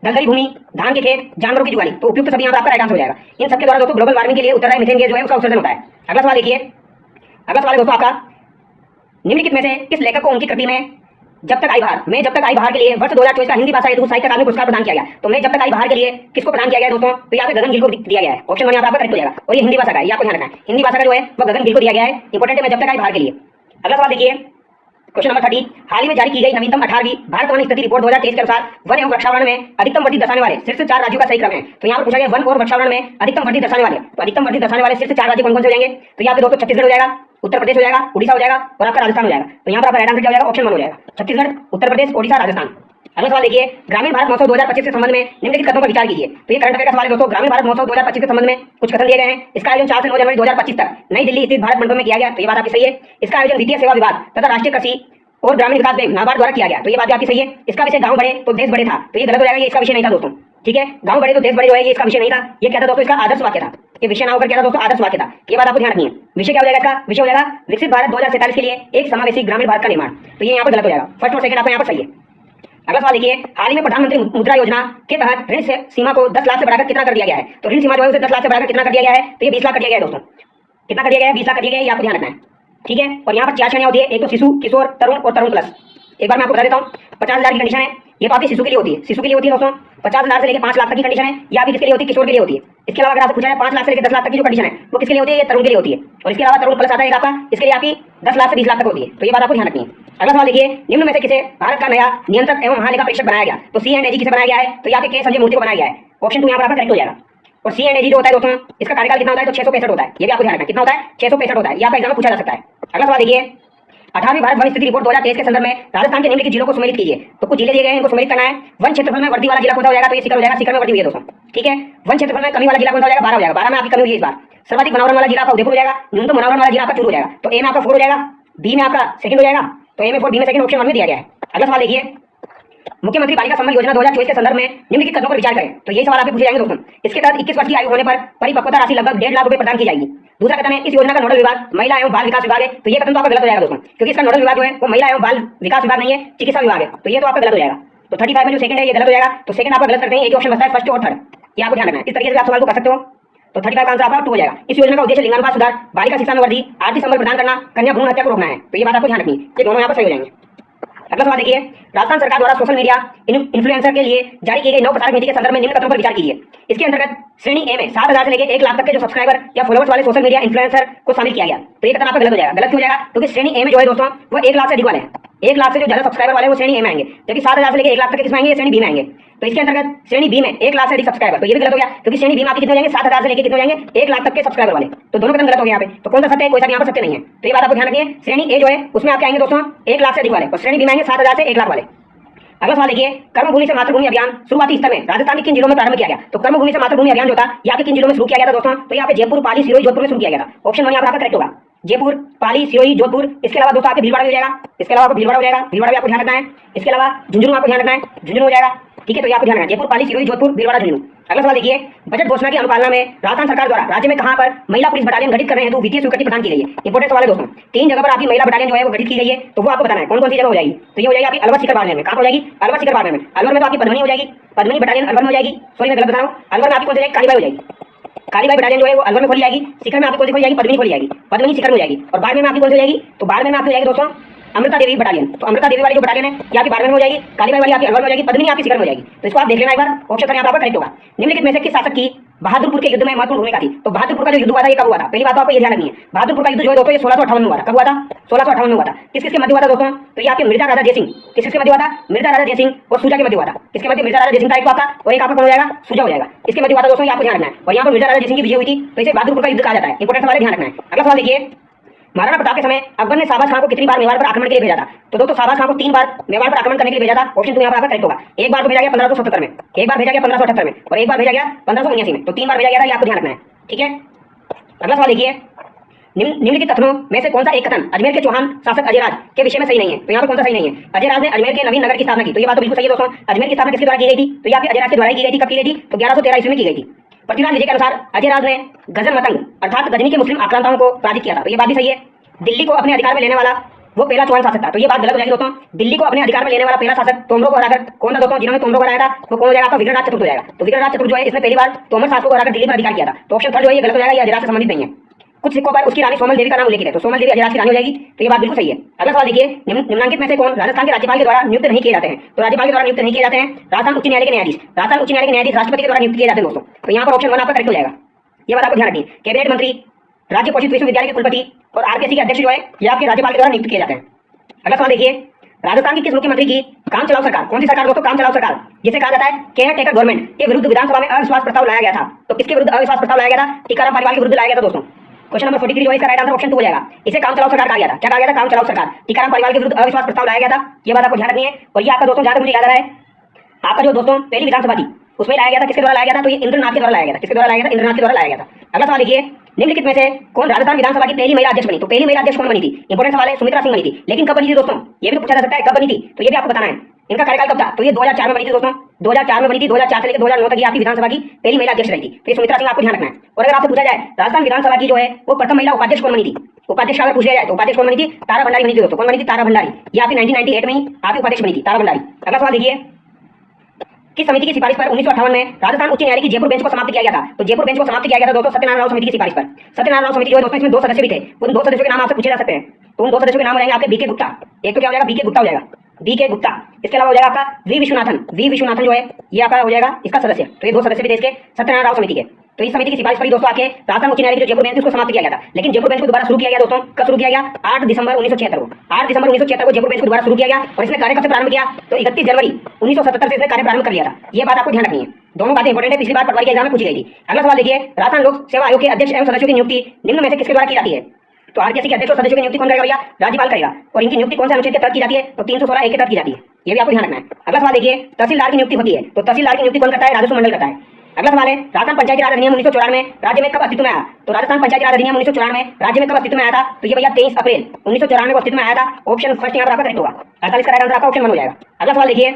धान के खेत, जानवरों की जुगाली, तो उपयुक्त सभी यहाँ पर आपका राइट आंसर हो जाएगा। इन सबके द्वारा दोस्तों ग्लोबल वार्मिंग के लिए उत्तरदायी मीथेन गैस जो है उसका उत्सर्जन होता है। अगला सवाल देखिए, अगला सवाल दोस्तों आपका, निम्नलिखित में से किस लेखक को उनकी कृति में जब तक आई बहार के लिए वर्ष 2024 का हिंदी भाषा हेतु साहित्य अकादमी पुरस्कार प्रदान किया गया, तो मैं जब तक आई बहार के लिए किसको प्रदान किया गया दोस्तों, तो यहाँ पे गगन गिल को दिया गया है। ऑप्शन 1 यहाँ पर आपका करेक्ट हो जाएगा। और ये हिंदी भाषा का है, ये आपको ध्यान रखना है, हिंदी भाषा का जो है वो गगन गिल को दिया गया है। इंपॉर्टेंट है, मैं जब तक आई बहार के लिए। अगला सवाल देखिए, क्वेश्चन नंबर 30, हाल ही में जारी की गई नवीनतम 18वीं भारत वन स्थिति रिपोर्ट 2023 के अनुसार वन एवं वृक्षावरण में अधिकतम वृद्धि दर्शाने वाले शीर्ष 4 राज्यों का सही क्रम है, तो यहाँ पर पूछा गया वन और वृक्षावरण में अधिकतम वृद्धि दर्शाने वाले, तो अधिकतम वृद्धि दर्शाने वाले शीर्ष 4 राज्य कौन कौन से हो जाएंगे, तो यहाँ पे दोस्तों छत्तीसगढ़ हो जाएगा, उत्तर प्रदेश हो जाएगा, उड़ीसा हो जाएगा और आपका राजस्थान हो जाएगा। तो यहाँ पर आपका राइट आंसर क्या हो जाएगा, ऑप्शन 1 हो जाएगा, छत्तीसगढ़, उत्तर प्रदेश, ओडिशा, राजस्थान। अगला सवाल देखिए, ग्रामीण भारत महोत्सव 2025 के संबंध में निम्नलिखित कथनों पर विचार कीजिए। तो ये करंट अफेयर का सवाल है दोस्तों। ग्रामीण भारत महोत्सव 2025 के संबंध में कुछ कथन दिए गए हैं। इसका आयोजन 4 से 9 जनवरी 2025 तक नई दिल्ली स्थित भारत मंडप में किया गया। तो ये बात आपकी सही है। इसका आयोजन वित्तीय सेवा विभाग तथा राष्ट्रीय कृषि और ग्रामीण विकास बैंक नाबार्ड द्वारा किया गया। तो ये बात भी आपकी सही है। इसका विषय गांव बड़े तो देश बड़े था। तो ये गलत हो जाएगा, ये इसका विषय नहीं था दोस्तों। ठीक है, गांव बड़े तो देश बड़े जो है ये इसका विषय नहीं था। ये क्या था दोस्तों, इसका आदर्श वाक्य था। ये विषय ना होकर क्या था दोस्तों, आदर्श वाक्य था। ये बात आपको ध्यान रखनी है। विषय क्या हो जाएगा इसका, विषय हो जाएगा विकसित भारत 2047 के लिए एक समावेशी ग्रामीण भारत का निर्माण। तो ये यहाँ पर गलत हो जाएगा, फर्स्ट और सेकंड आपका यहाँ पर सही है। अगला सवाल देखिए, हाल ही में प्रधानमंत्री मुद्रा योजना के तहत ऋण सीमा को 10 लाख से बढ़ाकर कितना कर दिया गया है। तो ऋण सीमा जो है उसे 10 लाख से बढ़ाकर कितना कर दिया गया है, तो ये 20 लाख कर दिया गया है दोस्तों। कितना कर दिया गया है, 20 लाख कर दिया गया है, ये आपको ध्यान रखना है। ठीक है, और यहाँ पर 4 श्रेणियां होती है, एक तो शिशु, किशोर, तरुण और तरुण प्लस। एक बार मैं आपको बता देता हूँ, 50,000 की कंडीशन है, ये तो आपकी शिशु के लिए होती है। शिशु के लिए होती है दोस्तों 50,000 से लेकर 5 लाख तक की कंडीशन है, या आपकी किसके लिए होती है, किशोर के लिए होती है। इसके अलावा अगर आपसे पूछा है 5 लाख से लेकर 10 लाख तक की जो कंडीशन है वो किसके लिए होती है, ये तरुण के लिए होती है। और इसके अलावा तरुण प्लस आता है आपका, इसके लिए आपकी 10 लाख से 20 लाख तक होती है। तो ये बात आपको ध्यान रखनी है। अगला सवाल देखिए, निम्न में से किसे भारत का नया नियंत्रक एवं महालेखा परीक्षक बनाया गया। तो C&AG किसे बनाया गया है, तो यहाँ पे के संजय मूर्ति को बनाया गया है। ऑप्शन 2 यहाँ पर आपका करेक्ट हो जाएगा। और C&AG जो होता है दोस्तों, इसका कार्यकाल कितना होता है, तो 665 होता है। ये भी आपको ध्यान रखना है, कितना होता है, 665 होता है। ये आपका एग्जाम में पूछा जा सकता है। अगला सवाल देखिए, 18वीं भारत वन स्थिति रिपोर्ट 2023 के संदर्भ में राजस्थान के निम्नलिखित जिलों को सम्मिलित कीजिए। तो कुछ जिले दिए गए हैं, इनको सम्मिलित करना है। वन क्षेत्रफल में वर्दी वाला जिला कौन सा हो जाएगा, तो ये सीकर हो जाएगा, सीकर में वर्दी हुई है दोस्तों। ठीक है, वन क्षेत्रफल में कमी वाला जिला कौन सा हो जाएगा, 12 हो जाएगा, 12 में आपकी कमी हुई है इस बार। सर्वाधिक बनावट वाला जिला आपका उदयपुर हो जाएगा, न्यूनतम बनावट वाला जिला आपका चूरू हो जाएगा। तो ए में आपका 4 हो जाएगा, बी में आपका सेकंड हो जाएगा। तो ए में 4, बी में सेकंड, ऑप्शन 1 में दिया गया है। अगला सवाल देखिए, मुख्यमंत्री बालिका सम्मान योजना 2024 के संदर्भ में निम्नलिखित कथनों पर विचार करें। तो ये सवाल आपसे पूछे जाएंगे दोस्तों। इसके तहत 21 वर्ष की आयु होने पर परिपक्वता राशि लगभग 1.5 लाख रुपए प्रदान की जाएगी। दूसरा कथन है, इस योजना का नोडल विभाग महिला एवं बाल विकास विभाग है। तो ये कथन तो आपका गलत हो जाएगा दोस्तों, क्योंकि इसका नोडल विभाग जो है वो महिला एवं बाल विकास विभाग नहीं है, चिकित्सा विभाग है। तो ये तो आपका गलत हो जाएगा। तो 35 में जो सेकंड है ये गलत हो जाएगा। तो सेकंड आपका गलत करते हैं, एक ऑप्शन बचता है फर्स्ट और थर्ड। ये आपको ध्यान रखना है। इस तरीके से आप सवाल को कर सकते हो। तो 35 का आंसर आपका 2 हो जाएगा। इस योजना का उद्देश्य लिंगानुपात सुधार, बालिका शिक्षा में वृद्धि, आर्थिक संबल प्रदान करना, कन्या भ्रूण हत्या को रोकना है। तो ये बात आपको ध्यान रखनी है, ये दोनों यहाँ पर सही हो जाएंगे। अगला सवाल देखिए, राजस्थान सरकार द्वारा सोशल मीडिया इन्फ्लुएंसर के लिए जारी की गई नव प्रसारक नीति के संदर्भ में निम्न कथनों पर विचार कीजिए। इसके अंतर्गत श्रेणी ए में 7,000 से लेकर 1 लाख तक के जो सब्सक्राइबर या फॉलोअर्स वाले सोशल मीडिया इन्फ्लुएंसर को शामिल किया गया। तो ये कथन आपका गलत हो जाएगा। गलत क्यों हो जाएगा, क्योंकि श्रेणी ए में जो है दोस्तों वो 1 लाख से अधिक वाले हैं। 1 लाख से जो ज्यादा सब्सक्राइबर वाले वो श्रेणी ए में आएंगे, जबकि 7,000 से लेकर 1 लाख तक किसमें आएंगे, श्रेणी बी में आएंगे। तो इसके अंतर्गत श्रेणी बी में 1 लाख से अधिक सब्सक्राइबर, तो ये भी गलत हो गया, क्योंकि श्रेणी बी में आपके कितने हो जाएंगे, 7,000 से लेकर कितने हो जाएंगे, 1 लाख तक के सब्सक्राइबर वाले। तो दोनों कदम गलत हो गए यहाँ पे। तो कौन सा सत्य है, कोई सा यहाँ पर सत्य नहीं है। तो ये बात आपको ध्यान रखिए, श्रेणी ए जो है उसमें आपके आएंगे दोस्तों 1 लाख से अधिक वाले, और श्रेणी बी में आएंगे 7,000 से 1 लाख वाले। अगला सवाल देखिए, कर्मभूमि से मातृभूमि अभियान शुरुआती स्तर में राजस्थान के किन जिलों में प्रारंभ किया गया। तो कर्मभूमि से मातृभूमि अभियान जो था यहाँ पे किन जिलों में शुरू किया गया था दोस्तों, तो यहाँ पे जयपुर, पाली, सिरोही, जोधपुर में शुरू किया गया था। ऑप्शन 1 यहाँ पर आपका करेक्ट होगा, जयपुर, पाली, सिरोही, जोधपुर। इसके अलावा दोस्तों आपके भीलवाड़ा भी हो जाएगा, इसके अलावा आपको भीलवाड़ा हो जाएगा, भीलवाड़ा भी आपको ध्यान रखना है। इसके अलावा झुंझुनू आपको ध्यान रखना है, झुंझुनू हो जाएगा। ठीक है, तो ये आपको ध्यान रखना है, जयपुर, पाली, सिरोही, जोधपुर, भीलवाड़ा, झुंझुनू। अगला सवाल देखिए, बजट घोषणा की अनुपालना में राजस्थान सरकार द्वारा राज्य में कहां पर महिला पुलिस बटालियन गठित करने हेतु वित्तीय स्वीकृति प्रदान की गई है। इंपोर्टेंट सवाल है दोस्तों। 3 जगह पर आपकी महिला बटालियन जो है वो गठित की गई है, तो वो आपको बताना है कौन कौन सी जगह हो जाएगी। तो ये हो जाएगी आपकी अलवर शिखर बाड़मेर में। कहां हो जाएगी, अलवर शिखर बाड़मेर में। अलवर में तो आपकी पद्मनी हो जाएगी, पद्मनी बटालियन अलवर में हो जाएगी। सॉरी मैं गलत बता रहा हूं, अलवर में आपकी कौन सी जाएगी, कालीबाई हो जाएगी। कालीबाई बटालियन जो है वो अलवर में खोली जाएगी। शिखर में आपकी कौन सी खोली जाएगी, पद्मनी खोली जाएगी, पद्मनी शिखर में हो जाएगी। और बाड़मेर में आपकी कौन सी हो जाएगी, तो बाड़मेर में आपकी हो जाएगी दोस्तों अमृता देवी बटालियन। तो अमृता देवी वाली जो बटालियन है ये आपकी बाड़मेर में हो जाएगी, कालीबाई वाली आपकी अलवर में हो जाएगी, पद्मिनी आपकी शिखर में हो जाएगी। तो इसको आप देख लेना एक बार, ऑप्शन यहाँ पर करेक्ट होगा। निम्नलिखित में से किस शासक की बहादुरपुर के युद्ध में महत्वपूर्ण भूमिका थी। तो बहादुरपुर का जो युद्ध हुआ था ये कब हुआ था, पहली बात तो आपको ये ध्यान रखनी है। बहादुरपुर का युद्ध जो है दोस्तों ये 1658 में हुआ था। कब हुआ था, 1658 में हुआ था। किसके मध्य हुआ था दोस्तों, तो ये आपके मिर्जा राजा जयसिंह, किसके मध्य हुआ था, मिर्जा राजा जयसिंह और सुजा के मध्य हुआ था। किसके मध्य, मिर्जा राजा जयसिंह का एक आपका और एक आपका कौन हो जाएगा, सुजा हो जाएगा। इसके मध्य हुआ था दोस्तों, ये आपको ध्यान रखना है। और यहाँ पर मिर्जा राजा जयसिंह की विजय हुई थी, तो इसे बहादुरपुर का युद्ध कहा जाता है। इंपोर्टेंट सवाल है, ध्यान रखना है। अगला सवाल देखिए, महाराणा प्रताप के समय अकबर ने शाहबाज खान को कितनी बार मेवाड़ पर आक्रमण के लिए भेजा था। तो दोस्तों शाहबाज खान को 3 बार मेवाड़ पर आक्रमण करने के लिए भेजा था। ऑप्शन 2 यहाँ पर आपका करेक्ट होगा। एक बार तो भेजा गया 1577 में, एक बार भेजा गया 1578 में, और एक बार भेजा गया 1579 में। तो 3 बार भेजा गया था, ये आपको ध्यान रखना है। ठीक है, अगला सवाल देखिए, निम्नलिखित कथनों में से कौन सा एक कथन अजमेर के चौहान शासक अजयराज के विषय में सही नहीं है। तो यहाँ पर कौन सा सही नहीं है, अजयराज ने अजमेर के नवीन नगर की स्थापना की। तो ये बात तो बिल्कुल सही है दोस्तों। अजमेर की स्थापना किसके द्वारा की गई थी, तो यहाँ पे अजयराज के द्वारा की गई थी। कब की गई थी, तो 1113 ईस्वी में की गई थी। पृथ्वीराज विजय के अनुसार अजयराज ने गजन मतंग अर्थात गजनी के मुस्लिम आक्रांताओं को पराजित किया था। तो ये बात भी सही है। दिल्ली को अपने अधिकार में लेने वाला वो पहला चौहान शासक था। तो ये बात गलत हो जाएगी दोस्तों। दिल्ली को अपने अधिकार में लेने वाला पहला शासक तोमरों को हराकर कौन था दोस्तों, जिन्होंने तोमरों को हराया था वो कौन हो जाएगा, आपका विक्रमराज चतुर्थ हो जाएगा। तो विक्रमराज चतुर्थ जो है इसने पहली बार तोमर शासकों को हराकर दिल्ली पर अधिकार किया था। तो ऑप्शन 3 जो है ये गलत हो जाएगा, ये अजयराज से संबंधित नहीं है। कुछ सिक्कों पर उसकी रानी सोमल देवी का नाम उल्लेखित है, तो सोमल देवी अजयराज की रानी हो जाएगी। तो ये बात बिल्कुल सही है। अगला सवाल देखिए, निम्नलिखित में से कौन राजस्थान के राज्यपाल के द्वारा नियुक्त नहीं किए जाते हैं। तो राज्यपाल के द्वारा नियुक्त नहीं किए जाते हैं राजस्थान उच्च न्यायालय के न्यायाधीश। राजस्थान उच्च न्यायालय के न्यायाधीश राष्ट्रपति के द्वारा नियुक्त किए जाते हैं दोस्तों। तो यहाँ पर ऑप्शन 1 आपका करेक्ट हो जाएगा। ये बात आपको ध्यान रखनी है। कैबिनेट मंत्री, राज्य पोषित विश्वविद्यालय के कुलपति और आरकेसी के अध्यक्ष जो है ये आपके राज्यपाल के द्वारा नियुक्त किए जाते हैं। अगला सवाल देखिए, राजस्थान की किस मुख्यमंत्री की काम चलाओ सरकार, कौन सी सरकार दोस्तों, काम चलाओ सरकार जिसे कहा जाता है केयर टेकर गवर्नमेंट के विरुद्ध विधानसभा में अविश्वास प्रस्ताव लाया गया था। तो किसके विरुद्ध अविश्वास प्रस्ताव लाया गया था, टीकाराम पालीवाल के विरुद्ध लाया गया था दोस्तों। क्वेश्चन नंबर 43 जो है इसका राइट आंसर ऑप्शन 2 हो जाएगा। इसे काम चलाओ सरकार कहा गया था। क्या कहा गया था? काम चलाओ सरकार। टीकाराम पालीवाल के विरुद्ध अविश्वास प्रस्ताव लाया गया था, ये बात आपको ध्यान रखनी है। और ये आपका दोस्तों जहां तक मुझे याद आ रहा है, आपका जो दोस्तों पहली विधानसभा थी उसमें लाया गया था, किसके द्वारा लाया गया था? तो ये इंद्रनाथ के द्वारा लाया गया था। किसके द्वारा लाया गया था? इंद्रनाथ के द्वारा लाया गया था। अगला सवाल देखिए, निम्नलिखित में से कौन राजस्थान विधानसभा की पहली महिला अध्यक्ष बनी? तो पहली महिला अध्यक्ष कौन बनी थी? इंपोर्टेंट सवाल है। सुमित्रा सिंह बनी थी। लेकिन कब बनी थी दोस्तों? ये भी तो पूछा जा सकता है, कब बनी थी? तो ये भी आपको बताना है। इनका कार्यकाल कब था? तो ये 2004 में बनी थी दोस्तों, 2004 में बनी थी। 2004 से लेकर 2009 तक ये आपकी विधानसभा की पहली महिला अध्यक्ष रही थी। तो ये सुमित्रा सिंह आपको ध्यान रखना है। और अगर आपसे पूछा जाए राजस्थान विधानसभा की जो है वो प्रथम महिला उपाध्यक्ष कौन बनी थी? उपाध्यक्ष अगर पूछ लिया जाए तो उपाध्यक्ष कौन बनी थी? तारा भंडारी बनी थी दोस्तों। कौन बनी थी? तारा भंडारी। ये आपकी 1998 में ही आपकी उपाध्यक्ष बनी थी, तारा भंडारी। अगला सवाल देखिए, किस समिति की सिफारिश पर 1958 में राजस्थान उच्च न्यायालय की जयपुर बेंच को समाप्त किया गया था? तो जयपुर बेंच को समाप्त किया गया था दोस्तों सत्यनारायण राव समिति की सिफारिश पर। सत्यनारायण राव समिति जो है दोस्तों इसमें 2 सदस्य भी थे। उन 2 सदस्यों के नाम आपसे पूछे जा सकते हैं। तो उन 2 सदस्यों के नाम हो जाएंगे आपके बीके गुप्ता। एक तो क्या हो जाएगा? बीके गुप्ता हो जाएगा, बीके गुप्ता। इसके अलावा हो जाएगा आपका वी विश्वनाथन। वी विश्वनाथन जो है ये आपका हो जाएगा इसका सदस्य। तो ये 2 सदस्य भी थे इसके सत्यनारायण राव समिति के। तो इस समिति की सिफारिश पर दोस्तों आके राजस्थान उच्च न्यायालय की जो जयपुर बेंच उसको समाप्त किया गया था। लेकिन जयपुर बेंच को दोबारा शुरू किया गया दोस्तों, कब शुरू किया गया? 8 दिसंबर 1976 को। 8 दिसंबर 1976 को जयपुर बेंच को दोबारा शुरू किया गया। और इसने कार्य कब से प्रारंभ किया? तो 31 जनवरी 1977 से इसने कार्य प्रारंभ कर लिया था। ये बात आपको ध्यान रखनी है। दोनों बातें इंपॉर्टेंट है, पिछली बार पटवारी के एग्जाम में पूछी गई थी। अगला सवाल देखिए, राजस्थान लोक सेवा आयोग के अध्यक्ष एवं सदस्यों की नियुक्ति निम्न में से किसके द्वारा की जाती है? तो आरकेसी के अध्यक्ष और सदस्यों की नियुक्ति कौन करेगा भैया? राज्यपाल करेगा। और इनकी नियुक्ति कौन से अनुच्छेद के तहत की जाती है? तो 316 ए के तहत की जाती है। ये भी आपको ध्यान रखना है। अगला सवाल देखिए, तहसीलदार की नियुक्ति होती है। तो तहसीलदार की नियुक्ति कौन करता है? राजस्व मंडल करता है। अगला सवाल है, राजस्थान पंचायती राज अधिनियम 1994 राज्य में कब अस्तित्व में आया? तो राजस्थान पंचायती राज अधिनियम 1994 राज्य में कब अस्तित्व में आया था? तो ये भैया 23 अप्रैल 1994 को अस्तित्व में आया था। ऑप्शन फर्स्ट यहाँ पर आपका करेक्ट होगा। 48 का राइट आंसर आपका ऑप्शन 1 हो जाएगा। अगला सवाल देखिए,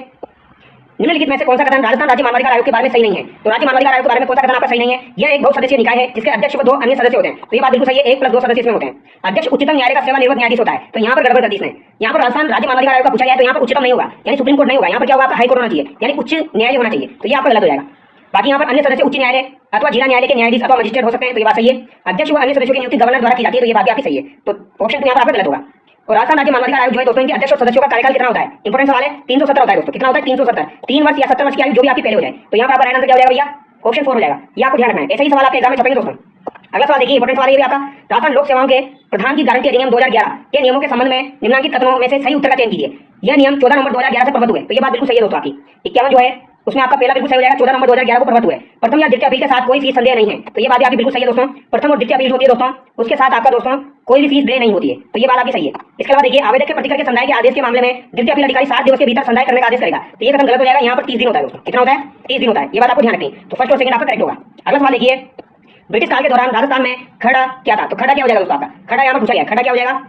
निम्नलिखित में से कौन सा कथन राजस्थान राज्य मानवाधिकार आयोग के बारे में सही नहीं है? तो राज्य मानवाधिकार आयोग के बारे में कौन सा कथन आपका सही नहीं है? यह एक बहुसदस्यीय निकाय है जिसके अध्यक्ष व 2 अन्य सदस्य होते हैं। तो ये बात बिल्कुल सही है, 1 + 2 सदस्य इसमें होते हैं। अध्यक्ष उच्चतम न्यायालय का सेवानिवृत्त न्यायाधीश होता है। तो यहाँ पर गड़बड़ कर दी इसने। यहाँ पर राजस्थान राज्य मानवाधिकार आयोग का पूछा गया तो यहाँ पर उच्चतम नहीं होगा, यानी सुप्रीम कोर्ट नहीं होगा। यहाँ पर क्या होगा? आपका हाई कोर्ट होना चाहिए, यानी उच्च न्यायालय होना चाहिए। तो ये आपका गलत हो जाएगा। बाकी यहाँ पर अन्य सदस्य उच्च न्यायालय अथवा जिला न्यायालय के न्यायाधीश अथवा मजिस्ट्रेट हो सकते हैं। तो ये बात सही है। अध्यक्ष व अन्य सदस्यों की नियुक्ति गवर्नर द्वारा की जाती है। तो ये बात आपकी सही है। तो ऑप्शन 2 यहाँ पर आपका गलत होगा। और राजस्थान राज्य मानवाधिकार आयोग जो है दोस्तों इनके अध्यक्ष और सदस्यों का कार्यकाल कितना होता है? इंपोर्टेंट सवाल है। 370 होता है दोस्तों। कितना होता है? 370। 3 वर्ष या 70 वर्ष की आयु जो भी आपकी पहले हो जाए। तो यहाँ पर आपका राइट आंसर क्या हो जाएगा भैया? ऑप्शन 4 हो जाएगा। ये आपको ध्यान रखना है। ऐसे ही सवाल आपके एग्जाम में छपेंगे दोस्तों। अगला सवाल देखिए, इंपोर्टेंट सवाल ये भी आपका, राजस्थान लोक सेवाओं के प्रधान की गारंटी अधिनियम 2011 के नियमों के संबंध में निम्नलिखित कथनों में से सही उत्तर का चयन कीजिए। यह नियम 14 नवंबर 2011 से प्रबद्ध हुए। तो ये बात बिल्कुल सही है दोस्तों आपकी। 51 जो है उसमें आपका पहला बिल्कुल सही हो जाएगा, 14 नवंबर 2011 को प्रबद्ध हुए। प्रथम या द्वितीय अपील के साथ कोई फीस संदेह नहीं है। तो ये बात आपकी बिल्कुल सही है दोस्तों। प्रथम और द्वितीय अपील होती है दोस्तों, उसके साथ आपका दोस्तों कोई भी फीस दे नहीं होती है। तो ये बात आपकी सही है। इसके अलावा देखिए, आवेदक के प्रतिकर के संदाय के आदेश के मामले में द्वितीय अपील अधिकारी 7 दिवस के भीतर संदाय करने का आदेश करेगा। तो ये कथन गलत हो जाएगा। यहाँ पर 30 दिन होता है दोस्तों। कितना होता है? 30 दिन होता है। ये बात आपको ध्यान रखनी। तो फर्स्ट और सेकंड आपका करेक्ट होगा। अगला सवाल देखिए, ब्रिटिश काल के दौरान राजस्थान में खड़ा क्या था? तो खड़ा क्या हो जाएगा दोस्तों आपका? खड़ा यहाँ पर पूछा गया, खड़ा क्या हो जाएगा?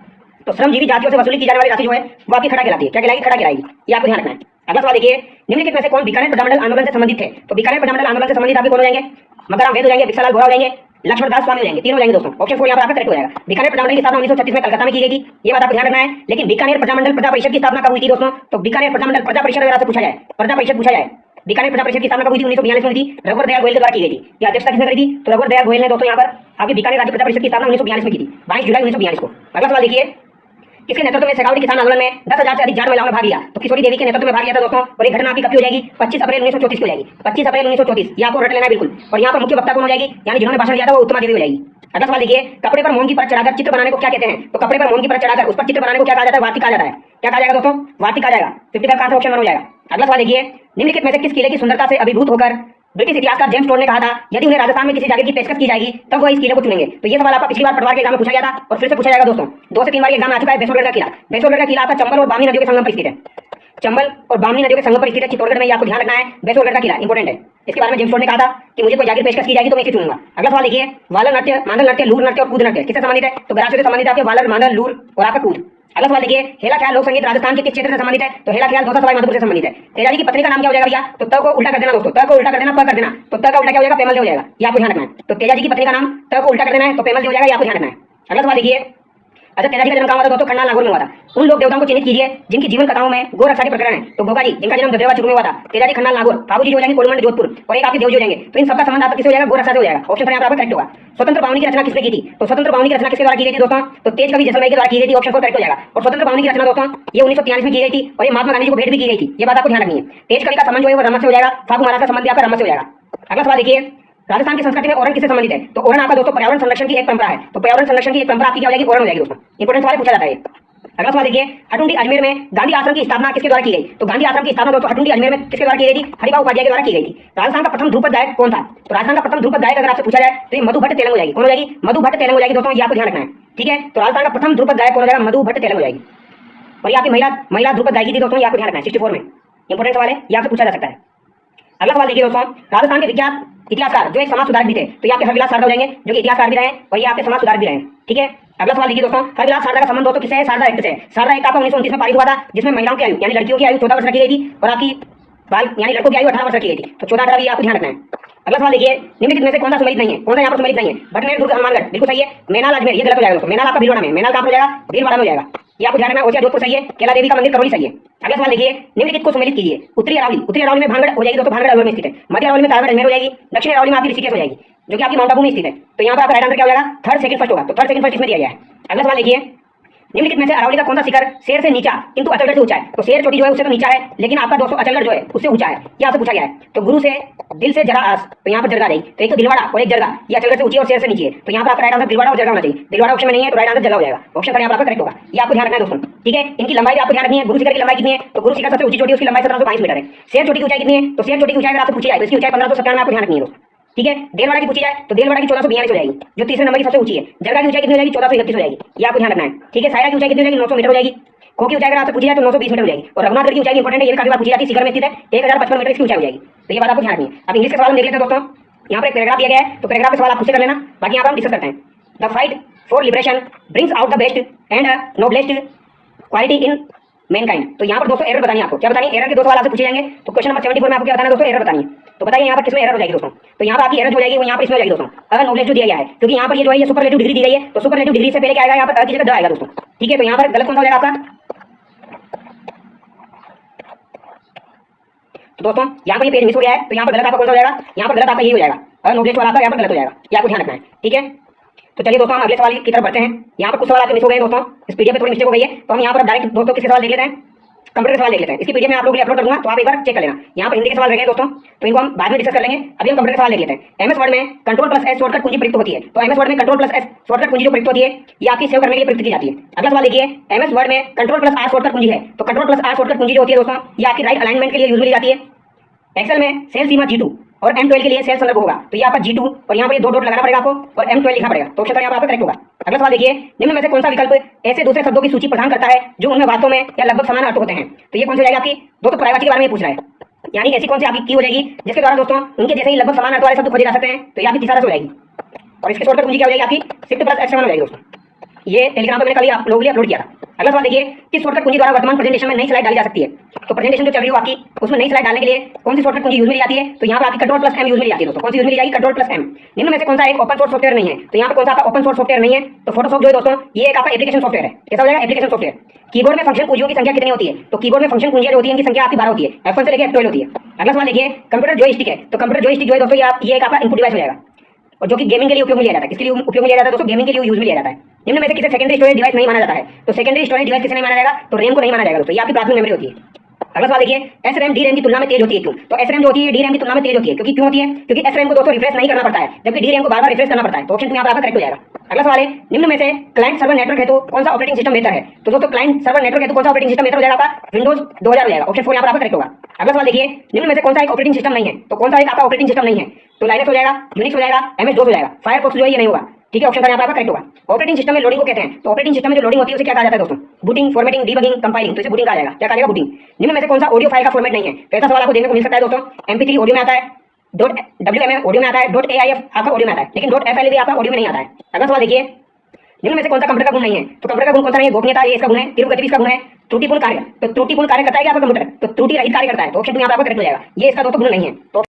तो श्रमजीवी जातियों से वसूली की जाने वाली राशि जो है वो आपकी खड़ा कहलाती है। क्या कहलाएगी? खड़ा कहलाएगी। ये आपको ध्यान रखना है। अगला सवाल देखिए, निम्नलिखित में से कौन बीकानेर प्रजामंडल आंदोलन से संबंधित थे? तो बीकानेर प्रजामंडल आंदोलन से संबंधित आपके कौन हो जाएंगे? मगराम वेद हो जाएंगे, भिक्षालाल बोरा हो जाएंगे, लक्ष्मण दास स्वामी हो जाएंगे। 3 हो जाएंगे दोस्तों। ऑप्शन 4 यहाँ पर आपका करेक्ट हो जाएगा। बीकानेर प्रजामंडल की स्थापना 1936 में कलकत्ता में की गई थी। ये बात आपको ध्यान रखना है। लेकिन बीकानेर प्रजामंडल प्रजा परिषद की स्थापना कब हुई थी दोस्तों? तो बीकानेर प्रजामंडल प्रजा परिषद अगर आपसे पूछा जाए, प्रजा परिषद पूछा जाए, बीकानेर प्रजा परिषद की स्थापना कब हुई थी? 1942 में हुई थी। रघुवर दयाल गोयल के द्वारा की गई थी। ये अध्यक्षता किसने करी थी? तो रघुवर दयाल गोयल ने दोस्तों यहाँ पर आपकी बीकानेर राज्य प्रजा परिषद की स्थापना 1942 में की थी, 22 जुलाई 1942 को। अगला सवाल देखिए, किसके नेतृत्व में शेखावटी किसान आंदोलन में 10,000 से अधिक जाट महिलाओं ने भाग लिया? तो किशोरी देवी के नेतृत्व में भाग लिया था दोस्तों। और ये घटना आपकी कब की हो जाएगी? 25 अप्रैल 1934 की हो जाएगी। 25 अप्रैल 1934 ये आपको रट लेना है बिल्कुल। और यहाँ पर मुख्य वक्ता कौन हो जाएगी? यानी जिन्होंने भाषण दिया था वो उत्तमा देवी हो जाएगी। अगला सवाल देखिए, कपड़े पर मोम की परत चढ़ाकर चित्र बनाने को क्या कहते हैं? तो कपड़े पर मोम की परत चढ़ाकर उस पर चित्र बनाने को क्या कहा जाता है? वार्तिक कहा जाता है। क्या कहा जाएगा दोस्तों? वार्तिक कहा जाएगा। 55 का आंसर ऑप्शन 1 हो जाएगा। अगला सवाल देखिए, निम्नलिखित में से किस किले की सुंदरता से अभिभूत होकर ब्रिटिश इतिहासकार जेम्स टोड ने कहा था यदि उन्हें राजस्थान में किसी जागीर की पेशकश की जाएगी तब वह इस किले को चुनेंगे? तो ये सवाल आपका पिछली बार पटवार के एग्जाम में पूछा गया था और फिर से पूछा जाएगा दोस्तों। 2 से 3 बार एग्जाम में आ चुका है। बेसोरगढ़ का किला। बेसोरगढ़ का किला आपका चंबल और बामनी नदियों के संगम पर स्थित है। चंबल और बामनी नदियों के संगम पर स्थित है चित्तौड़गढ़ में। ये आपको ध्यान रखना है। बेसोरगढ़ का किला इंपोर्टेंट है। इसके बारे में जेम्स टोड ने कहा था कि मुझे कोई जागीर पेशकश की जाएगी तो मैं इसे चुनूंगा। अगला सवाल देखिए, वालर नृत्य, मांडल नृत्य, लूर नृत्य और कूद नृत्य किससे संबंधित है? तो ग्रासियों से संबंधित है आपके वालर, मांडल, लूर और आपका कूद। अगला सवाल देखिए, हेला ख्याल लोक संगीत राजस्थान के किस क्षेत्र से संबंधित है? तो हेला ख्याल दौसा सवाई माधोपुर से संबंधित है। तेजाजी की पत्नी का नाम क्या हो जाएगा भैया? तो त को उल्टा कर देना दोस्तों। त को उल्टा कर देना, प कर देना। तो त का उल्टा क्या हो जाएगा? पेमल हो जाएगा। ये आपको ध्यान रखना है। तो तेजाजी की पत्नी का नाम त को उल्टा कर देना है तो पेमल हो जाएगा। ये आपको ध्यान रखना है। अगला सवाल देखिए, अच्छा तेजाजी का जन्म कहाँ हुआ था दोस्तों? खंडाल नागौर में हुआ था। उन लोक देवताओं को चिन्हित कीजिए जिनकी जीवन कथाओं में गो रक्षा के प्रकरण है। तो गोगा जी जिनका जन्म ददेवा चुरू में हुआ था। तेजाजी खंडाल नागौर। बाबू जी हो जाएंगे कोलमंड जोधपुर और एक आपके देव जी हो जाएंगे। तो इन सबका संबंध आपका किससे हो जाएगा? गो रक्षा से हो जाएगा। ऑप्शन 3 यहाँ पर करेक्ट होगा। स्वतंत्र पावनी की रचना किसने की थी? तो स्वतंत्र पावनी की रचना किसके द्वारा की गई थी दोस्तों? तो तेज कवि जैसलमेर के द्वारा की गई थी। ऑप्शन 4 करेक्ट हो जाएगा। और स्वतंत्र पावनी की रचना दोस्तों ये 1943 में की गई थी और ये महात्मा गांधी जी को भेंट भी की गई थी। ये बात आपको ध्यान रखनी है। तेज कवि का संबंध जो है वो रमस से हो जाएगा। फागु महाराज का संबंध आपका रमस से हो जाएगा। अगला सवाल देखिए, राजस्थान की संस्कृति में ओरण किससे संबंधित है? तो ओरण आपका दोस्तों पर्यावरण संरक्षण की एक परंपरा है। तो पर्यावरण संरक्षण की एक परंपरा आपकी क्या हो जाएगी? ओरण हो जाएगी दोस्तों। इंपोर्टेंट सवाल पूछा जाता है। अगला सवाल देखिए, हटुंडी अजमेर में गांधी आश्रम की स्थापना किसके द्वारा की गई? तो गांधी आश्रम की स्थापना दोस्तों हटुंडी अजमेर में किसके द्वारा की गई थी? हरिभाऊ उपाध्याय के द्वारा की गई थी। राजस्थान का प्रथम ध्रुपद गायक कौन था? तो राजस्थान का प्रथम ध्रुपद गायक अगर आपसे पूछा जाए तो ये मधु भट्ट तेलंग हो जाएगी। कौन हो जाएगी? मधु भट्ट तेलंग हो जाएगी दोस्तों, ये आपको ध्यान रखना है। ठीक है, तो राजस्थान का प्रथम ध्रुपद गायक कौन हो जाएगा? मधु भट्ट तेलंग हो जाएगी। और ये आपकी महिला ध्रुपद गायकी थी दोस्तों, ये आपको ध्यान रखना है। 64 में इंपोर्टेंट सवाल है, ये आपसे पूछा जा सकता है। अगला सवाल देखिए दोस्तों, राजस्थान के विख्यात इतिहासकार जो एक समाज सुधारक भी थे, तो ये आपके हरविलास शारदा हो जाएंगे, जो कि इतिहासकार भी रहे और ये आपके समाज सुधारक भी रहे। ठीक है, अगला सवाल देखिए दोस्तों, हरविलास शारदा का संबंध दोस्तों किससे है? शारदा एक्ट से है। शारदा एक्ट आपका 1929 में पारित हुआ था, जिसमें महिलाओं की आयु यानी लड़कियों की आयु 14 वर्ष रखी गई थी और आपकी बाल यानी लड़कों की आयु 18 वर्ष रखी गई थी। तो 14-18 भी आपको ध्यान रखना है। अगला सवाल देखिए, निम्नलिखित में से कौन सा सम्मिलित नहीं है? कौन सा यहाँ पर सम्मिलित नहीं है? भटनेर, दुर्ग, हनुमानगढ़ बिल्कुल सही है। मैनाल अजमेर ये गलत हो जाएगा दोस्तों। मैनाल आपका भीलवाड़ा में, मैनाल कहाँ हो जाएगा? भीलवाड़ा में हो जाएगा। ये आपको ध्यान रखना है। ओसिया जोधपुर सही है। केला देवी का मंदिर करौली सही है। अगला सवाल देखिए, निम्नलिखित को सम्मिलित कीजिए। उत्तरी अरावली में भानगढ़ हो जाएगी दोस्तों, भानगढ़ अजमेर में स्थित है। मध्य अरावली में तारागढ़ अजमेर हो जाएगी। दक्षिण अरावली में आपकी ऋषिकेश हो जाएगी, जो कि आपकी माउंट आबू में स्थित है। तो यहाँ पर आपका राइट आंसर क्या हो जाएगा? थर्ड सेकंड फर्स्ट होगा। तो थर्ड सेकंड फर्स्ट इसमें दिया गया है। अगला सवाल देखिए, निम्नलिखित में से अरावली का कौन सा शिखर शेर से नीचा किंतु अचलगढ़ से ऊंचा है? तो शेर चोटी जो है उससे तो नीचा है, लेकिन आपका दोस्तों अचलगढ़ जो है उससे ऊंचा है। ये आपसे पूछा गया है। तो गुरु से दिल से जरा आस, तो यहाँ पर जरगा जाएगी। तो एक तो दिलवाड़ा और एक जरगा, ये अचलगढ़ से ऊंची और शेर से नीचे है। तो यहाँ पर आपका राइट आंसर दिलवाड़ा और जरगा होना चाहिए। दिलवाड़ा ऑप्शन में नहीं है, तो राइट आंसर जरगा हो जाएगा। ऑप्शन यहाँ पर आपका करेक्ट होगा। ये आपको ध्यान रखना है दोस्तों। ठीक है, इनकी लंबाई भी आपको ध्यान रखनी है। गुरु शिखर की लंबाई कितनी है? तो गुरु शिखर सबसे ऊंची चोटी, उसकी लंबाई 1705 मीटर है। शेर चोटी की ऊंचाई कितनी है? तो शेर चोटी की ऊंचाई अगर आपसे पूछी जाए तो इसकी ऊंचाई 1597 आपको ध्यान रखनी है दोस्तों। ठीक है, देलवाड़ा की पूछी जाए तो देलवाड़ा की 1442 हो जाएगी, जो तीसरे नंबर की सबसे ऊंची है। जरगा की ऊंचाई कितनी हो जाएगी? 1431 हो जाएगी। ये आपको ध्यान रखना है। ठीक है, सायरा की ऊंचाई कितनी हो जाएगी? 900 मीटर हो जाएगी। खो की ऊंचाई अगर आपसे पूछी जाए तो 920 मीटर हो जाएगी। और रघुनाथगढ़ की ऊंचाई इंपॉर्टेंट है, ये भी काफी बार पूछी जाती है। शिखर में स्थित है, 1055 मीटर इसकी ऊंचाई हो जाएगी। तो ये बात आपको ध्यान रखनी है। अब इंग्लिश के सवाल देख लेते हैं दोस्तों। यहाँ पर एक पैराग्राफ दिया गया है, तो पैराग्राफ के सवाल आप खुद से कर लेना, बाकी यहाँ पर हम डिस्कस करते हैं। The fight for liberation brings out the best and noblest quality in Mankind. तो यहाँ पर दोस्तों एरर बतानी है आपको। क्या बतानी है? एरर के दो सवाल आपसे पूछे जाएंगे। तो क्वेश्चन नंबर 74 में आपको क्या बताना है दोस्तों? एरर बतानी है। तो बताइए यहाँ पर किसमें एरर हो जाएगी दोस्तों? तो यहाँ पर आपकी एरर हो जाएगी वो यहाँ पर इसमें हो जाएगी दोस्तों, अगर नोबलेस्ट जो दिया गया है, क्योंकि यहाँ पर ये जो है ये सुपरलेटिव डिग्री दी गई है। तो सुपरलेटिव डिग्री से पहले क्या आएगा? यहाँ पर की जगह द आएगा दोस्तों। ठीक है, तो यहाँ पर गलत कौन सा हो जाएगा आपका? तो दोस्तों यहाँ पर ये पेज मिस हो गया है, तो यहाँ पर गलत आपका कौन सा हो जाएगा? यहाँ पर गलत आपका यही हो जाएगा, अगर नोबलेस्ट वाला आपका यहाँ पर गलत हो जाएगा। ये आपको ध्यान रखना है। ठीक है, तो चलिए दोस्तों हम अगले सवाल की तरफ बढ़ते हैं। यहाँ पर कुछ सवाल आपके मिस हो गए दोस्तों, इस पीडीएफ में थोड़ी मिस्टेक हो गई है, तो हम यहाँ पर डायरेक्ट दोस्तों किसके सवाल देख लेते हैं? कंप्यूटर सवाल देख लेते हैं। इसकी पीडीएफ में आप लोग अपलोड कर दूंगा, तो आप एक बार चेक कर लेना। यहाँ पर हिंदी के सवाल रह गए दोस्तों, तो इनको हम बाद में डिस्कस कर लेंगे। अभी हम कंप्यूटर सवाल देख लेते हैं। एमएस वर्ड में Ctrl+S शॉर्टकट कुंजी प्रयुक्त होती है। तो एमएस वर्ड में Ctrl+S शॉर्टकट कुंजी जो प्रयुक्त होती है, ये आपकी सेव करने के लिए प्रयुक्त की जाती है। अगला सवाल देखिए, एमएस वर्ड में Ctrl+R शॉर्टकट कुंजी है। तो Ctrl+R शॉर्टकट कुंजी जो होती है दोस्तों, ये आपकी राइट अलाइनमेंट के लिए यूज में ली जाती है। एक्सेल में सेल सीमा G2 और M12 के लिए सेल संदर्भ होगा, तो ये आपका G2 और यहाँ पर ये दो डॉट लगाना पड़ेगा आपको और M12 लिखना पड़ेगा। तो ऑप्शन यहाँ पर आपका करेक्ट होगा। अगला सवाल देखिए, निम्न में से कौन सा विकल्प ऐसे दूसरे शब्दों की सूची प्रदान करता है जो उनमें वास्तव में या लगभग समान अर्थ होते हैं? तो ये कौन सी हो जाएगी आपकी? दोस्तों प्राइवेसी के बारे में पूछ रहा है, यानी ऐसी कौन सी आपकी की हो जाएगी जिसके द्वारा दोस्तों उनके जैसे ही लगभग समान अर्थ वाले शब्द खोजे जा सकते हैं? तो ये आपकी तीसरा हो जाएगी। और इसके शॉर्टकट कुंजी क्या हो जाएगी आपकी? Shift+F7 हो जाएगी दोस्तों। ये टेलीग्राम पर मैंने कल आप लोगों के लिए अपलोड किया था। अगला सवाल देखिए, किस शॉर्टकट कुंजी द्वारा वर्तमान प्रेजेंटेशन में नई स्लाइड डाली जा सकती है? तो प्रेजेंटेशन जो चल रही हो आपकी, उसमें नई स्लाइड डालने के लिए कौन सी शॉर्टकट कुंजी यूज में ली जाती है? तो यहाँ पर आपकी Ctrl+M यूज में ली जाती है दोस्तों। कौन सी यूज में ली जाएगी? Ctrl+M। निम्न में से कौन सा एक ओपन सोर्स सॉफ्टवेयर नहीं है? तो यहाँ पर कौन सा आपका ओपन सोर्स सॉफ्टवेयर नहीं है? तो फोटोशॉप जो है दोस्तों, ये एक आपका एप्लीकेशन सॉफ्टवेयर है। कैसा हो जाएगा? Application software. कीबोर्ड में फंक्शन कुंजियों की संख्या कितनी होती है? तो कीबोर्ड में फंक्शन कुंजियां जो होती है इनकी संख्या आपकी 12 होती है, F1 से लेकर F12 होती है। अगला सवाल देखिए, कंप्यूटर जॉयस्टिक है। तो कंप्यूटर जॉयस्टिक जो है दोस्तों, ये एक आपका इनपुट डिवाइस हो जाएगा और जो कि गेमिंग के लिए उपयोग में लिया जाता है। किसके लिए उपयोग में लिया जाता है दोस्तों? गेमिंग के लिए यूज में लिया जाता है। निम्न में से किसे सेकेंडरी स्टोरेज डिवाइस नहीं माना जाता है? तो सेकेंडरी स्टोरेज डिवाइस किसे नहीं माना जाएगा? तो रैम को नहीं माना जाएगा दोस्तों, ये आपकी प्राथमिक मेमोरी होती है। अगला सवाल देखिए, SRAM DRAM की तुलना में तेज होती है क्यों? तो SRAM जो होती है DRAM की तुलना में तेज होती है, क्योंकि क्यों होती है? क्योंकि SRAM को दोस्तों रिफ्रेश नहीं करना पड़ता है, जबकि DRAM को बार-बार रिफ्रेश करना पड़ता है। तो ऑप्शन यहाँ पर आपका करेक्ट हो जाएगा। अगला सवाल है, निम्न में से क्लाइंट सर्वर नेटवर्क हेतु कौन सा ऑपरेटिंग सिस्टम बेहतर है? तो दोस्तों क्लाइंट सर्वर नेटवर्क हेतु कौन सा ऑपरेटिंग सिस्टम बेहतर हो जाएगा आपका? विंडोज 2000 हो जाएगा। ऑप्शन 4 यहाँ पर आपका करेक्ट होगा। अगला सवाल देखिए, निम्न में से कौन सा एक ऑपरेटिंग सिस्टम नहीं है? तो कौन सा एक आपका ऑपरेटिंग सिस्टम नहीं है? तो लाइनक्स हो जाएगा, यूनिक्स हो जाएगा, MS-DOS हो जाएगा, फायरफॉक्स जो है ये नहीं होगा। ठीक है, ऑप्शन यहाँ पर आपका करेक्ट होगा। ऑपरेटिंग सिस्टम में लोडिंग को कहते हैं। तो ऑपरेटिंग सिस्टम में जो लोडिंग होती है उसे क्या कहा जाता है दोस्तों? Booting, formatting, debugging, compiling. तो इसे बूटिंग कहा जाएगा। क्या कहा जाएगा? बूटिंग। निम्न में से कौन सा ऑडियो फाइल का फॉर्मेट नहीं है? तो ऐसा सवाल आपको देखने को मिल सकता है दोस्तों। MP3 ऑडियो में आता है, .wm ऑडियो में आता है, .aif आपका ऑडियो में आता है, लेकिन .fl भी आपका ऑडियो में नहीं आता है। अगला सवाल देखिए, निम्न में से कौन सा कंप्यूटर का गुण नहीं है? तो कंप्यूटर का गुण कौन सा नहीं है? गोपनीयता, ये इसका गुण है। तीव्र गतिविधि इसका गुण है। त्रुटिपूर्ण कार्य, तो त्रुटिपूर्ण कार्य करता है क्या आपका कंप्यूटर? तो त्रुटि रहित कार्य करता है। तो ऑप्शन यहाँ पर आपको करेक्ट हो जाएगा। ये इसका दोस्तों गुण नहीं है। तो